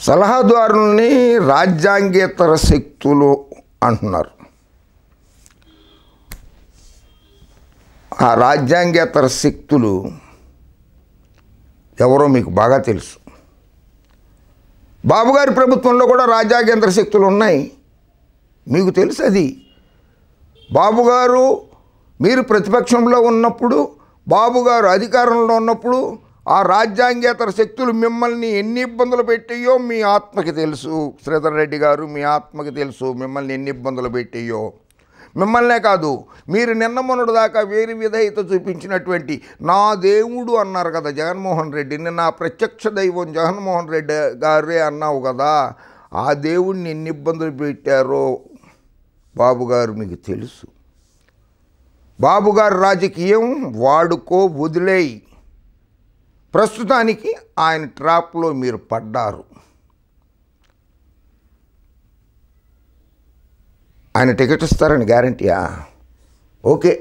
సలహాదారుల్ని రాజ్యాంగేతర శక్తులు అంటున్నారు. ఆ రాజ్యాంగేతర శక్తులు ఎవరో మీకు బాగా తెలుసు. బాబుగారి ప్రభుత్వంలో కూడా రాజ్యాంగేతర శక్తులు ఉన్నాయి, మీకు తెలుసు. అది బాబుగారు మీరు ప్రతిపక్షంలో ఉన్నప్పుడు, బాబుగారు అధికారంలో ఉన్నప్పుడు ఆ రాజ్యాంగేతర శక్తులు మిమ్మల్ని ఎన్ని ఇబ్బందులు పెట్టాయో మీ ఆత్మకి తెలుసు. శ్రీధర్ రెడ్డి గారు, మీ ఆత్మకి తెలుసు మిమ్మల్ని ఎన్ని ఇబ్బందులు పెట్టాయో. మిమ్మల్నే కాదు, మీరు నిన్న మొన్నటి దాకా వేరు విధేయత చూపించినటువంటి నా దేవుడు అన్నారు కదా జగన్మోహన్ రెడ్డిని, నా ప్రత్యక్ష దైవం జగన్మోహన్ రెడ్డి గారే అన్నావు కదా, ఆ దేవుడిని ఎన్ని ఇబ్బందులు పెట్టారో బాబుగారు మీకు తెలుసు. బాబుగారు రాజకీయం వాడుకో, వదిలేయి. ప్రస్తుతానికి ఆయన ట్రాప్లో మీరు పడ్డారు. ఆయన టికెట్ ఇస్తారని గ్యారంటీయా? ఓకే,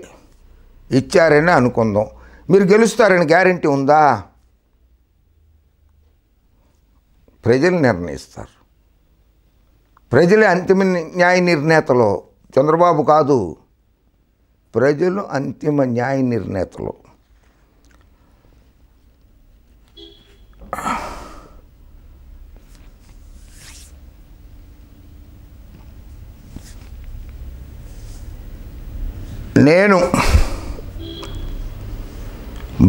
ఇచ్చారని అనుకుందాం. మీరు గెలుస్తారని గ్యారంటీ ఉందా? ప్రజలు నిర్ణయిస్తారు. ప్రజలే అంతిమ న్యాయ నిర్ణేతలు. చంద్రబాబు కాదు, ప్రజలు అంతిమ న్యాయ నిర్ణేతలు. నేను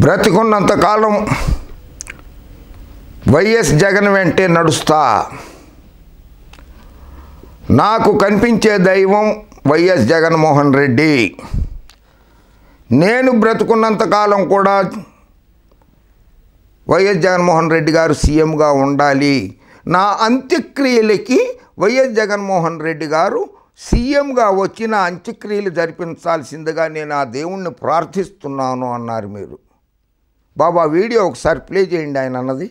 బ్రతికున్నంతకాలం వైఎస్ జగన్ వెంటే నడుస్తా. నాకు కనిపించే దైవం వైఎస్ జగన్మోహన్ రెడ్డి. నేను బ్రతుకున్నంతకాలం కూడా వైఎస్ జగన్మోహన్ రెడ్డి గారు సీఎంగా ఉండాలి. నా అంత్యక్రియలకి వైఎస్ జగన్మోహన్ రెడ్డి గారు సీఎంగా వచ్చి నా అంత్యక్రియలు జరిపించాల్సిందిగా నేను ఆ దేవుణ్ణి ప్రార్థిస్తున్నాను అన్నారు మీరు. బాబా వీడియో ఒకసారి ప్లే చేయండి. ఆయన అన్నది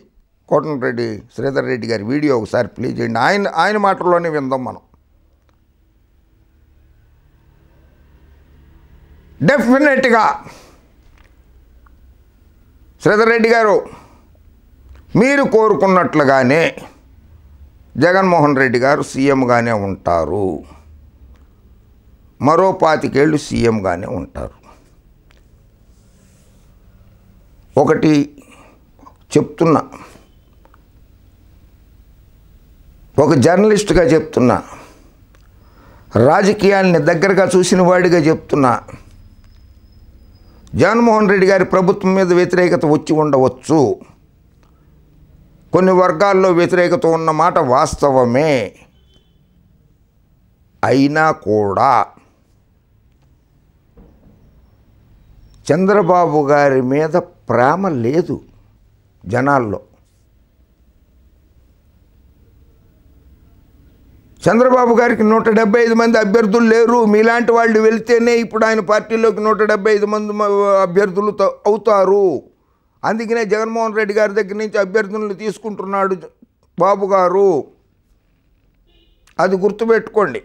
కోటమిరెడ్డి శ్రీధర్ రెడ్డి గారి వీడియో ఒకసారి ప్లే చేయండి. ఆయన మాటల్లోనే విందాం మనం. డెఫినెట్గా శ్రీధర్ రెడ్డి గారు మీరు కోరుకున్నట్లుగానే జగన్మోహన్ రెడ్డి గారు సీఎంగానే ఉంటారు. మరో 25 ఏళ్ళు సీఎంగానే ఉంటారు. ఒకటి చెప్తున్నా, ఒక జర్నలిస్ట్గా చెప్తున్నా, రాజకీయాల్ని దగ్గరగా చూసిన వాడిగా చెప్తున్నా, జగన్మోహన్ రెడ్డి గారి ప్రభుత్వం మీద వ్యతిరేకత వచ్చి ఉండవచ్చు. కొన్ని వర్గాల్లో వ్యతిరేకత ఉన్న మాట వాస్తవమే. అయినా కూడా చంద్రబాబు గారి మీద ప్రేమ లేదు జనాల్లో. చంద్రబాబు గారికి 175 మంది అభ్యర్థులు లేరు. మీలాంటి వాళ్ళు వెళ్తేనే ఇప్పుడు ఆయన పార్టీలోకి 175 మంది అభ్యర్థులు అవుతారు. అందుకనే జగన్మోహన్ రెడ్డి గారి దగ్గర నుంచి అభ్యర్థులను తీసుకుంటున్నాడు బాబు గారు. అది గుర్తుపెట్టుకోండి.